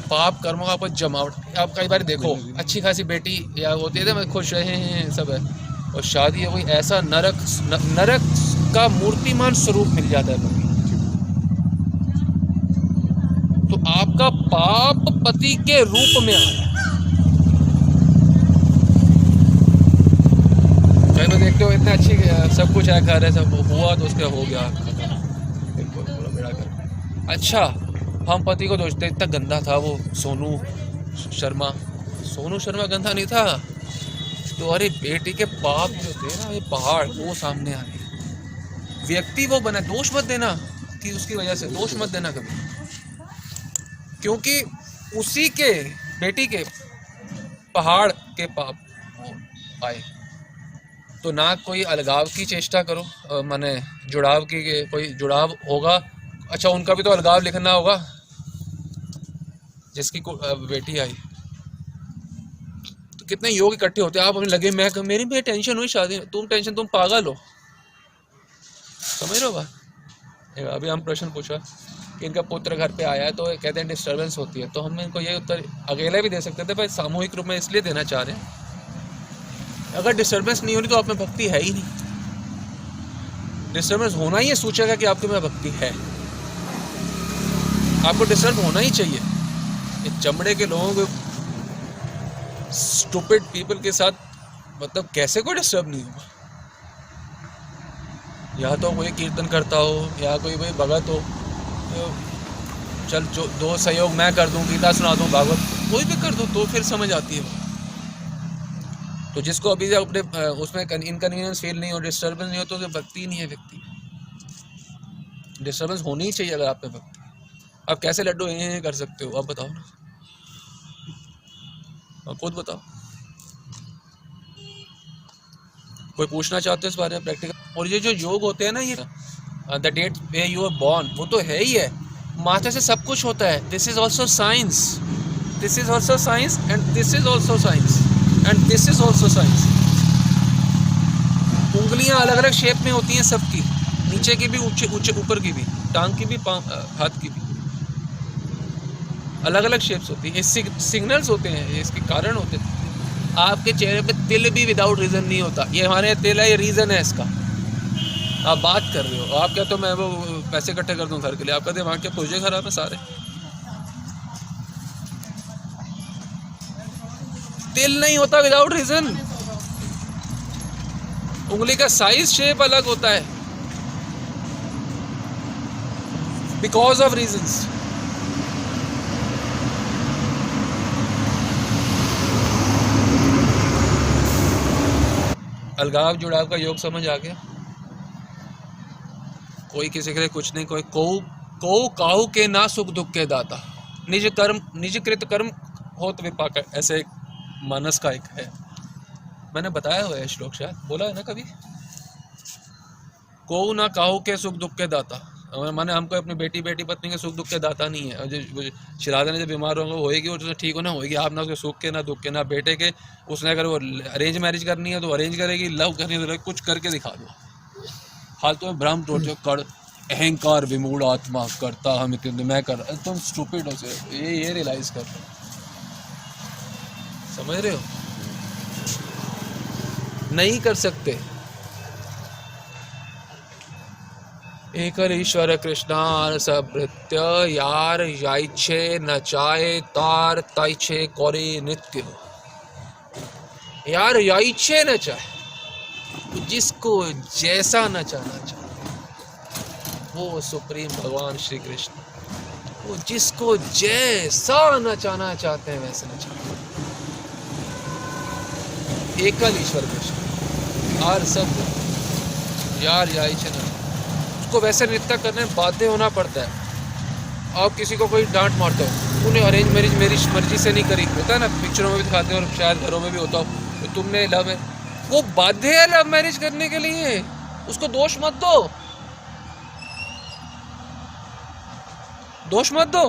पाप कर्मों का आपको जमावट, आप कई बार देखो अच्छी खासी बेटी या होती है मैं खुश रहे हैं सब है, और शादी है कोई ऐसा नरक का मूर्तिमान स्वरूप मिल जाता है, तो आपका पाप पति के रूप में आ रहा है। कई देखते हो इतना अच्छी सब कुछ है, घर है, सब हुआ तो उसके हो गया बिल्कुल पूरा बेड़ा कर। अच्छा, हम पति को दोषते, इतना गंदा था वो सोनू शर्मा गंदा नहीं था, तुम्हारी बेटी के पाप जो थे ना, ये पहाड़ वो सामने आ गए। व्यक्ति वो बना, दोष मत देना कि उसकी वजह से, दोष मत देना कभी, क्योंकि उसी के बेटी के पहाड़ के पाप वो आए। तो ना कोई अलगाव की चेष्टा करो, माने जुड़ाव की, कोई जुड़ाव होगा, अच्छा उनका भी तो अलगाव लिखना होगा जिसकी बेटी आई। तो कितने योग इकट्ठे होते हैं, आप हमें लगे मेरी भी टेंशन हुई शादी, तुम टेंशन, तुम पागल हो, समझ रहे हो बात। अभी हम प्रश्न पूछा कि इनका पुत्र घर पे आया है तो कहते हैं डिस्टर्बेंस होती है, तो हम इनको ये उत्तर अकेले भी दे सकते थे, भाई सामूहिक रूप में इसलिए देना चाह रहे हैं, अगर डिस्टर्बेंस नहीं हो रही तो आप में भक्ति है ही नहीं। डिस्टर्बेंस होना ही है सूचेगा कि आपके में भक्ति है, आपको डिस्टर्ब होना ही चाहिए। ये चमड़े के लोगों को, स्टूपिड पीपल के साथ मतलब कैसे कोई डिस्टर्ब नहीं होगा। या तो कोई कीर्तन करता हो या कोई भाई भगत हो, तो चल जो दो सहयोग मैं कर दूं, गीता सुना दूं, भागवत कोई भी कर दो, तो फिर समझ आती है। तो जिसको अभी अपने उसमें इनकन्वीनियंस फील नहीं हो, डिस्टर्बेंस नहीं हो, तो भक्ति नहीं है व्यक्ति। डिस्टर्बेंस होनी ही चाहिए अगर आप में भक्ति। आप कैसे लड्डू ये कर सकते हो, आप बताओ ना, आप खुद बताओ। कोई पूछना चाहते हो इस बारे में प्रैक्टिकल? और ये जो योग होते हैं ना, ये the date where you are born, वो तो है ही है, माता से सब कुछ होता है। This is also science, this is also science and this is also science and this is also science. उंगलियां अलग अलग शेप में होती हैं सबकी, नीचे की भी, ऊंचे ऊपर की भी, टांग की भी, हाथ की भी, अलग अलग शेप्स होती है। ये सिग्नल्स होते हैं, ये इसके कारण होते हैं। आपके चेहरे पे तिल भी विदाउट रीजन नहीं होता, ये हमारे तिल है, ये रीजन है इसका। आप बात कर रहे हो, आप कहते हो मैं वो पैसे इकट्ठे कर दूं घर के लिए, आपका दिमाग क्या पुर्जे खराब है सारे। तिल नहीं होता विदाउट रीजन, उंगली का साइज शेप अलग होता है बिकॉज ऑफ रीजंस। अलगाव जुड़ाव का योग समझ आ गया? कोई किसी के लिए कुछ नहीं, कोई को काहू के ना सुख दुख के दाता, निज कृत कर्म होत विपाक, ऐसे एक मानस का एक है, मैंने बताया हुआ है श्लोक, शायद बोला है ना कभी। को ना काहू के सुख दुख के दाता, माने हमको अपनी बेटी पत्नी के सुख दुख के दाता नहीं है। जो शिरादा ने जब बीमार होगी और तो ठीक हो ना होगी, आप ना उसके सुख के ना दुख के ना बेटे के। उसने अगर वो अरेंज मैरिज करनी है तो अरेंज करेगी, लव करनी है तो कुछ करके दिखा दो। फालतू में भ्रम टोटो कर, अहंकार विमूढ़ आत्मा करता हम इतने मैं कर, तुम स्टूपिड हो से ये रियलाइज कर, समझ रहे हो? नहीं कर सकते। एकर ईश्वर कृष्णार सबृत्य यार याइछे नचाए तार ताइछे करे नित्य। यार याइछे नचाए, जिसको जैसा नचाना चाहे वो सुप्रीम भगवान श्री कृष्ण, वो जिसको जैसा नचाना चाहते हैं वैसे नचाते हैं। एकल ईश्वर कृष्ण और सब यार याइछे न, उसको वैसे नृत्य करने में बाध्य होना पड़ता है। आप किसी को कोई डांट मारते हो, तूने अरेंज मैरिज मेरी मर्जी से नहीं करी, होता है ना, पिक्चरों में भी दिखाते हैं और शायद घरों में भी होता हो, तो तुमने लव है, वो बाध्य है लव मैरिज करने के लिए, उसको दोष मत दो, दोष मत दो।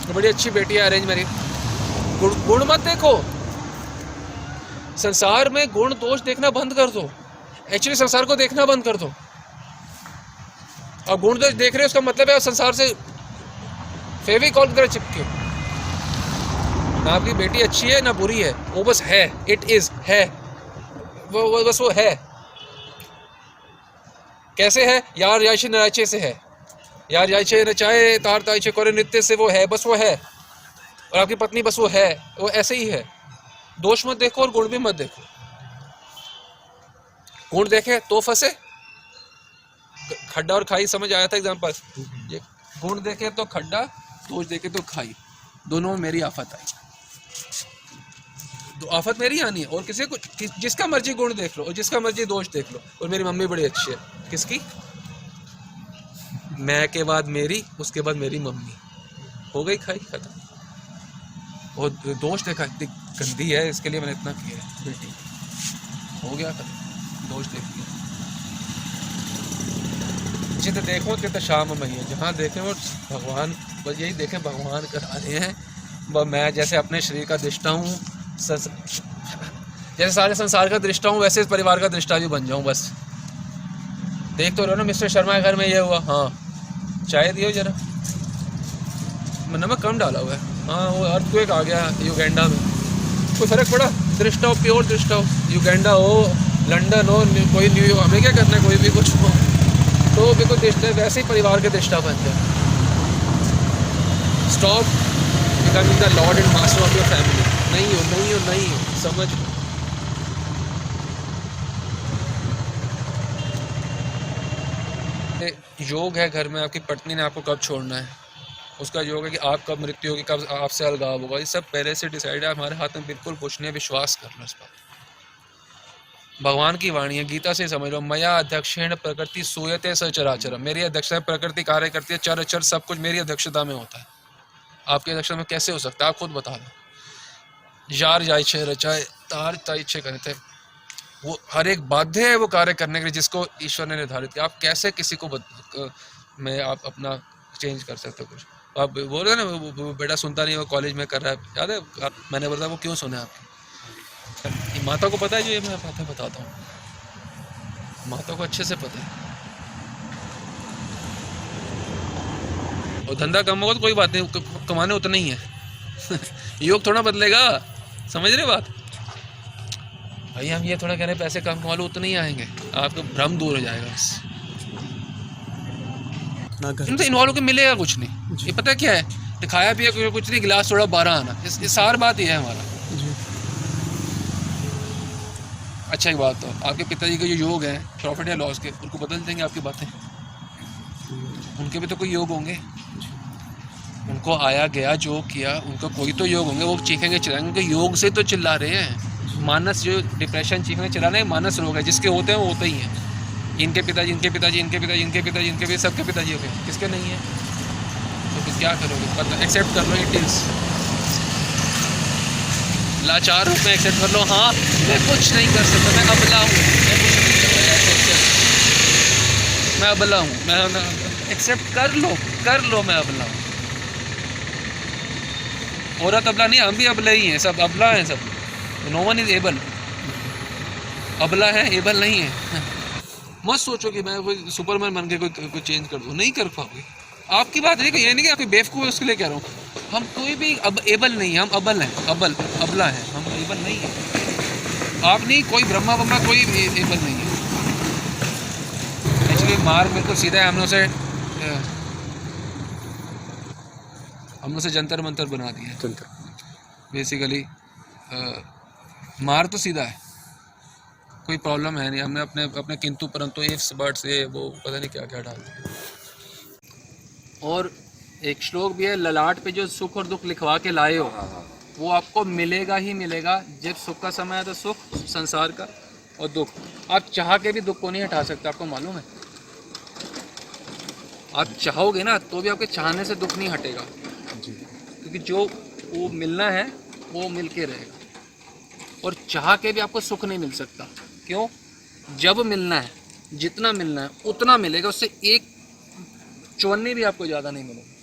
तो बड़ी अच्छी बेटी है अरेंज मैरिज, गुण मत देखो। संसार में गुण दोष देखना बंद कर दो, एक्चुअली संसार को देखना बंद कर दो। और गुण दोष देख रहे हो उसका मतलब है संसार से फेविकॉल की तरह चिपके। ना आपकी बेटी अच्छी है ना बुरी है, वो बस है, इट इज है, वो बस वो है। कैसे है? यार याइछे नचाए से है, यार याइछे नचाए तार ताइछे करे नित्य से वो है, बस वो है। और आपकी पत्नी बस वो है, वो ऐसे ही है। दोष मत देखो और गुण भी मत देखो। गुण देखे तो फंसे, खड्डा और खाई समझ आया था एग्जाम्पल। ये गुण देखे तो खड्डा, दोष देखे तो खाई, दोनों में मेरी आफत आई। तो आफत मेरी आनी है। और किसी को जिसका मर्जी गुण देख लो और जिसका मर्जी दोष देख लो। और मेरी मम्मी बड़ी अच्छी है, किसकी? मैं के बाद मेरी, उसके बाद मेरी मम्मी, हो गई खाई खत्म। और दोष देखा इतनी गंदी है, इसके लिए मैंने इतना किया है बेटी, हो गया खत्म, दोष देख लिया। जित देखो तित शाम मही, जहाँ देखें वो भगवान, बस यही देखें भगवान करा रहे हैं। वह मैं जैसे अपने शरीर का दृष्टा हूँ, जैसे सारे संसार का दृष्टा हूँ, वैसे इस परिवार का दृष्टा भी बन जाऊँ। बस देख तो रहो ना, मिस्टर शर्मा के घर में ये हुआ, हाँ चाय दियो जरा, नमक कम डाला हुआ है, हाँ वो अर्थक्वेक आ गया युगांडा में, कोई फर्क पड़ा? दृष्टा हो, प्योर दृष्टा हो, युगांडा हो, लंदन हो, कोई न्यूयॉर्क, हमें क्या करना है, कोई भी कुछ हो, तो भी कोई दृष्टा, वैसे ही परिवार के दृष्टा बन जाए। Stop becoming the Lord and master of your family. नहीं हो, नहीं हो, नहीं हो, समझ। योग है घर में, आपकी पत्नी ने आपको कब छोड़ना है, उसका योग है कि आप कब मृत्यु होगी, कब आपसे अलगाव होगा, ये सब पहले से डिसाइड है, हमारे हाथ में बिल्कुल कुछ नहीं है, विश्वास कर लो इस बात। भगवान की वाणी है, गीता से समझ लो, मया अध्यक्षेण प्रकृति सूयते सचराचर, मेरी अध्यक्षता प्रकृति कार्य करती है, चर अचर सब कुछ मेरी अध्यक्षता में होता है। आपकी अध्यक्षता में कैसे हो सकता है, आप खुद बता दो। जार जाय छे रचाए तार ताई छे करते, वो हर एक बाध्य है वो कार्य करने के लिए जिसको ईश्वर ने निर्धारित किया। आप कैसे किसी को में आप अपना चेंज कर सकते हो कुछ? आप बोल रहे ना वो बेटा सुनता नहीं, वो कॉलेज में कर रहा है, याद है मैंने बोला वो क्यों सुने आपकी? माता को पता है जो ये मैं बातें बताता हूँ, माता को अच्छे से पता है। और धंधा कम होगा तो कोई बात नहीं, कमाने उतना ही है। योग थोड़ा बदलेगा, समझ रहे बात भाई? हम ये थोड़ा कह रहे हैं पैसे कम कमा लो, उतने ही आएंगे, आपका भ्रम दूर हो जाएगा। इनसे इन्वॉल्व होकर मिलेगा कुछ नहीं। ये पता क्या है, दिखाया भी है कुछ नहीं, गिलास थोड़ा 12 आना, इस सार बात ये है हमारा। अच्छा एक बात, तो आपके पिताजी के जो योग हैं प्रॉफिट या लॉस के, उनको बदल देंगे आपकी बातें? उनके भी तो कोई योग होंगे, उनको आया गया जो किया, उनका कोई तो योग होंगे, वो चीखेंगे चिल्लाएंगे, उनके योग से तो चिल्ला रहे हैं। मानस जो डिप्रेशन चीखने चिल्लाने मानस रोग है, जिसके होते हैं वो होते ही हैं। इनके पिताजी, इनके पिताजी, इनके पिताजी, इनके पिताजी, इनके भी सबके पिताजी हो गए, किसके नहीं है? तो फिर क्या करोगे? पता एक्सेप्ट कर लो, इट इज लाचार रूप में एक्सेप्ट कर लो। हाँ मैं कुछ नहीं कर सकता, मैं अबला हूँ, मैं कुछ नहीं कर सकता, मैं अबला हूँ, मैं एक्सेप्ट कर लो मैं अबला हूँ। औरत अबला नहीं, हम भी अबला ही हैं, सब अबला हैं सब। नो वन इज एबल, अबला है, एबल नहीं है। मत सोचो कि मैं कोई सुपरमैन बन के कोई चेंज कर दूँ, नहीं कर पाओगे। आपकी बात नहीं कि ये नहीं कि आपकी बेवकूफ़ है उसके लिए कह रहा हूँ, हम कोई भी अब एबल नहीं है, हम अबल हैं, अबला है, हम एबल नहीं है। आप नहीं, कोई ब्रह्मा ब्रह्मा कोई एबल नहीं है। एक्चुअली मार्ग बिल्कुल सीधा है, हमने उसे जंतर मंतर बना दिया है बेसिकली। मार तो सीधा है, कोई प्रॉब्लम है नहीं। हमने अपने किंतु परंतु इफ्स बट्स ये वो पता नहीं क्या क्या डाल दिया। और एक श्लोक भी है, ललाट पे जो सुख और दुख लिखवा के लाए हो वो आपको मिलेगा ही मिलेगा। जब सुख का समय है तो सुख संसार का, और दुख आप चाह के भी दुख को नहीं हटा सकते, आपको मालूम है? आप चाहोगे ना तो भी आपके चाहने से दुख नहीं हटेगा, क्योंकि जो वो मिलना है वो मिल के रहेगा। और चाह के भी आपको सुख नहीं मिल सकता। क्यों? जब मिलना है, जितना मिलना है उतना मिलेगा, उससे एक चौनी भी आपको ज़्यादा नहीं मिलेगी,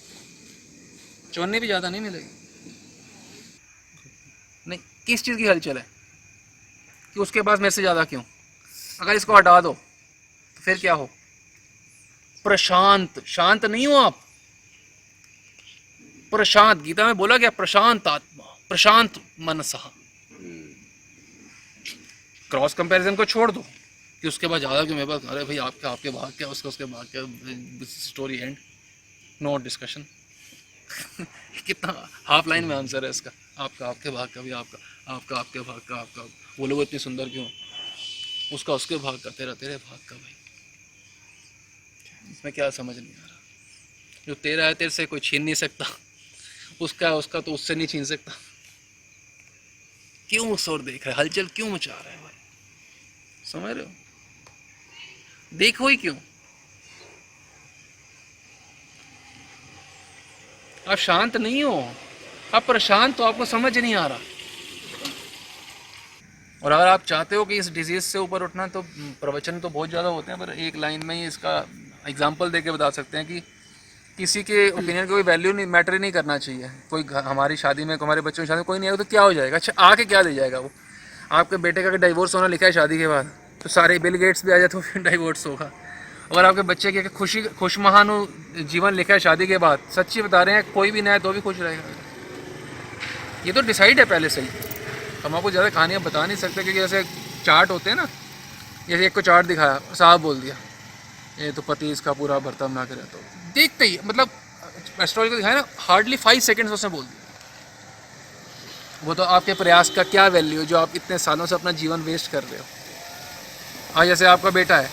चौनी भी ज़्यादा नहीं मिलेगी। नहीं, किस चीज़ की हलचल है कि उसके पास मेरे से ज़्यादा क्यों? अगर इसको हटा दो तो फिर क्या हो? प्रशांत, शांत नहीं हो आप, प्रशांत। गीता में बोला गया प्रशांत आत्मा, प्रशांत मनसा। क्रॉस कंपैरिजन को छोड़ दो कि उसके बाद ज़्यादा क्यों मेरे पास, अरे भाई आपके भाग क्या, उसके भाग क्या, स्टोरी एंड, नो डिस्कशन। कितना हाफ लाइन में आंसर है इसका, आपके भाग का भी, आपके भाग का, आपका। वो लोग इतनी सुंदर क्यों, उसका उसके भाग का, तेरे भाग का। भाई इसमें क्या समझ नहीं आ रहा? जो तेरा है तेरे से कोई छीन नहीं सकता, उसका तो उससे नहीं छीन सकता। क्यों शोर देख रहा है, हलचल क्यों मचा रहा है भाई, समझ रहे हो? देखो ही क्यों। आप शांत नहीं हो, आप परेशान, तो आपको समझ नहीं आ रहा। और अगर आप चाहते हो कि इस डिजीज से ऊपर उठना, तो प्रवचन तो बहुत ज़्यादा होते हैं, पर एक लाइन में ही इसका एग्जाम्पल दे के बता सकते हैं कि किसी के ओपिनियन की कोई वैल्यू नहीं, मैटर ही नहीं करना चाहिए। कोई हमारी शादी में, हमारे बच्चों की शादी में कोई नहीं आएगा तो क्या हो जाएगा? अच्छा, आके क्या दे जाएगा वो? आपके बेटे का डाइवोर्स होना लिखा है शादी के बाद, तो सारे बिल गेट्स भी आ जाए तो फिर डाइवोर्स होगा। अगर आपके बच्चे के खुशमहानु जीवन लिखा है शादी के बाद, सच्ची बता रहे हैं, कोई भी ना है तो भी खुश रहेगा। ये तो डिसाइड है पहले से ही। हम आपको ज़्यादा कहानियाँ बता नहीं सकते, क्योंकि जैसे चार्ट होते हैं ना, जैसे एक को चार्ट दिखाया, साहब बोल दिया ये तो पति इसका पूरा बर्ताव ना करे, तो देखते ही मतलब एस्ट्रोलॉजी को दिखाया ना, हार्डली 5 सेकेंड्स उसने बोल दिया। वो तो आपके प्रयास का क्या वैल्यू है जो आप इतने सालों से अपना जीवन वेस्ट कर रहे हो। आज जैसे आपका बेटा है,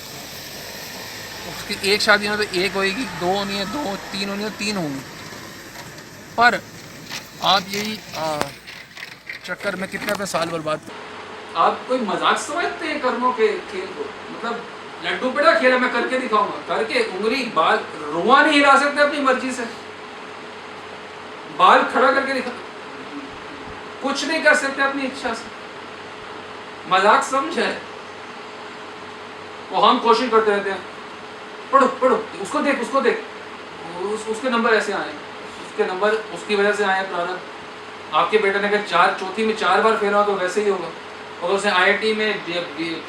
उसकी एक शादी में तो एक होगी, 2 होनी है, 2, 3 होनी है, 3 होंगी, पर आप यही चक्कर में कितने अपने साल बर्बाद। आप कोई मजाक समझते हैं कर्मों के खेल को? मतलब लड्डू पेड़ा खेल है, मैं करके दिखाऊंगा, करके उंगली बाल रुआ नहीं हिला सकते अपनी मर्जी से, बाल खड़ा करके दिखा, कुछ नहीं कर सकते अपनी इच्छा से। मजाक समझे? वो हम कोशिश करते रहते हैं, पढ़ो पढ़ो, उसको देख, उसको देख, उसके नंबर ऐसे आए, उसके नंबर उसकी वजह से आए प्रारंभ। आपके बेटे ने अगर चौथी में 4 बार फेरा हो तो वैसे ही होगा, और उसे IIT में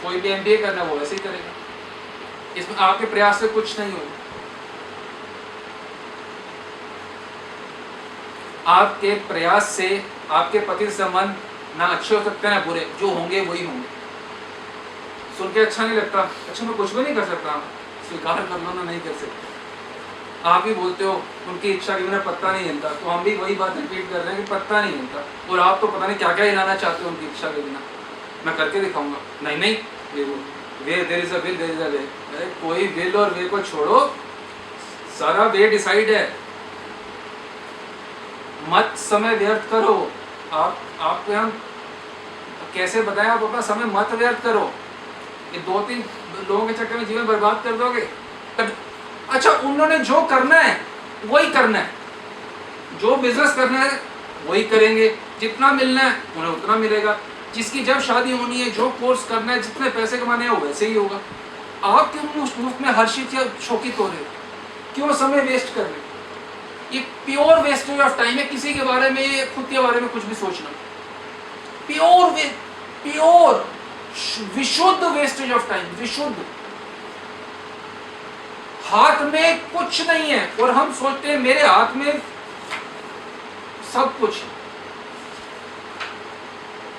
कोई भी MBA करना वो वैसे ही करेगा। इसमें आपके प्रयास से कुछ नहीं होगा। आपके प्रयास से आपके पति से संबंध ना अच्छे हो सकते ना बुरे, जो होंगे वही होंगे। सुन के अच्छा नहीं लगता, अच्छा मैं कुछ भी नहीं कर सकता, स्वीकार कर लो ना, नहीं कर सकते। आप ही बोलते हो उनकी इच्छा के बिना पत्ता नहीं हिलता, तो हम भी वही बात रिपीट कर रहे हैं कि पत्ता नहीं हिलता, और आप तो पता नहीं क्या क्या हिलाना चाहते हो उनकी इच्छा के बिना। मैं करके दिखाऊंगा, नहीं नहीं, ये वो way, there is a will, there is a way. अरे कोई विल और वे को छोड़ो, सारा वे डिसाइड है। मत समय व्यर्थ करो। आपको हम कैसे बताएं, आप अपना समय मत व्यर्थ करो। ये 2-3 लोगों के चक्कर में जीवन बर्बाद कर दोगे। अच्छा, उन्होंने जो करना है वही करना है, जो बिजनेस करना है वही करेंगे, जितना मिलना है उन्हें उतना मिलेगा, जिसकी जब शादी होनी है, जो कोर्स करना है, जितने पैसे कमाने हैं वो वैसे ही होगा। आप क्यों मुफ्त में हर्षित या शोकित हो रहे हो? क्यों समय वेस्ट कर रहे हो? ये प्योर वेस्टेज ऑफ टाइम है, किसी के बारे में, खुद के बारे में कुछ भी सोचना। प्योर विशुद्ध वेस्टेज ऑफ टाइम, विशुद्ध। हाथ में कुछ नहीं है और हम सोचते हैं मेरे हाथ में सब कुछ है।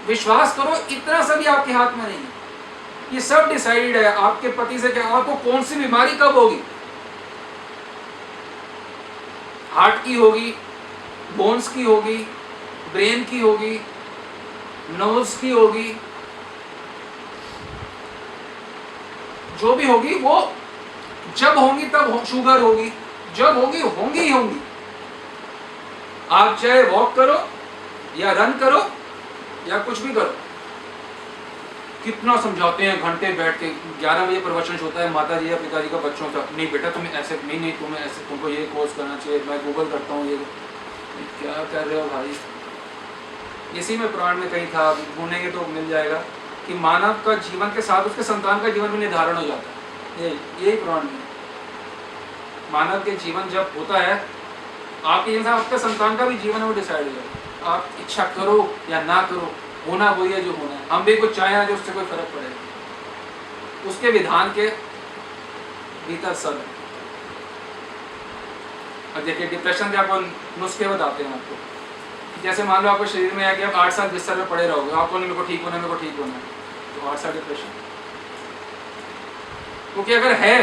विश्वास करो, इतना सा भी आपके हाथ में नहीं है। ये सब डिसाइड है आपके पति से, क्या आपको कौन सी बीमारी कब होगी। हार्ट की होगी, बोन्स की होगी, ब्रेन की होगी, नर्व्स की होगी, जो भी होगी वो जब होंगी तब शुगर होगी, जब होंगी ही होंगी। आप चाहे वॉक करो या रन करो या कुछ भी करो। कितना समझाते हैं घंटे बैठ के, 11 बजे प्रवचन होता है माता जी या पिताजी का बच्चों का, नहीं बेटा तुम्हें ऐसे नहीं, तुम्हें ऐसे, तुमको ये कोर्स करना चाहिए, मैं गूगल करता हूँ ये क्या कर रहे हो भाई। इसी में पुराण में कहीं था, ढूंढेंगे तो मिल जाएगा, कि मानव का जीवन के साथ उसके संतान का जीवन भी निर्धारण हो जाता है। यही पुराण में मानव के जीवन जब होता है, आपके जैसा आपका संतान का भी जीवन है वो डिसाइड हो जाएगा। आप इच्छा करो या ना करो, होना वही है जो होना है। हम भी कुछ चाहे ना, जो उससे कोई फर्क पड़ेगा, उसके विधान के भीतर सब है। और देखिए, डिप्रेशन के आपको नुस्खे बताते हैं आपको। जैसे मान लो आपको शरीर में है कि आप 8 साल बिस्तर में पड़े रहोगे, आपको मेरे को ठीक होना है, मेरे को ठीक होना है, तो 8 साल डिप्रेशन। क्योंकि अगर है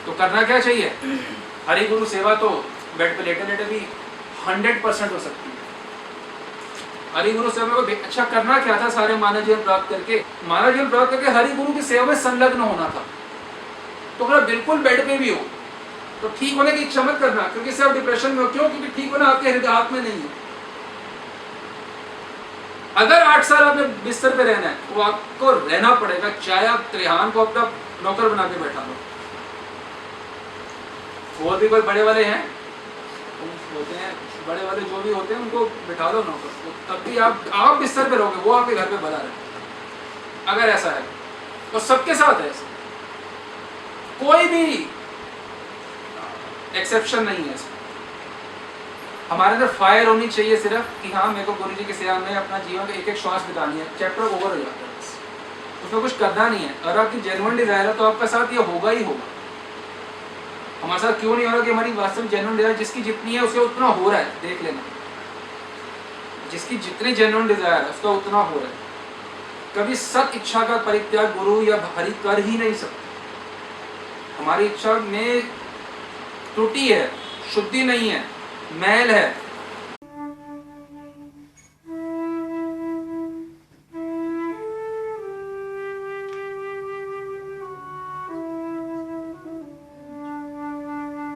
तो करना क्या चाहिए? हरि गुरु सेवा तो बेड पे लेटे लेटे भी 100% हो सकती है। हरि गुरु सेवा को अच्छा करना क्या था? सारे मानव जीवन प्राप्त करके, हरि गुरु की सेवा में संलग्न होना था। तो अगर बिल्कुल बेड पे भी हो तो ठीक होने की इच्छा मत करना, क्योंकि सब डिप्रेशन में हो। क्यों? क्योंकि ठीक होना आपके हाथ में नहीं है। अगर 8 साल आपने बिस्तर पे रहना है तो आपको रहना पड़ेगा, चाहे आप त्रिहान को अपना नौकर बना के बैठा लो। और भी कोई बड़े वाले हैं होते हैं, बड़े वाले जो भी होते हैं उनको बिठा लो नौकर, तो तब भी आप बिस्तर पे रहोगे, वो आपके घर पे बना रहे। अगर ऐसा है और सबके साथ है ऐसा, कोई भी एक्सेप्शन नहीं है इसमें। हमारे अंदर फायर होनी चाहिए सिर्फ कि हाँ मेरे को गुरु जी की सेवा में अपना जीवन का एक एक श्वास बितानी है, चैप्टर ओवर हो जाता है बस, उसमें कुछ करना नहीं है। अगर आपकी जेन्युइन डिजायर है तो आपके साथ ये होगा ही होगा। हमारे साथ क्यों नहीं हो रहा कि हमारी वास्तविक जेन्युइन डिजायर जिसकी जितनी है उसके उतना हो रहा है, देख लेना, जिसकी जितनी जेन्युइन डिजायर है उसका उतना हो रहा है। कभी सत इच्छा का परित्याग गुरु या हरि कर ही नहीं सकते। हमारी इच्छा में त्रुटि है, शुद्धि नहीं है, मैल है,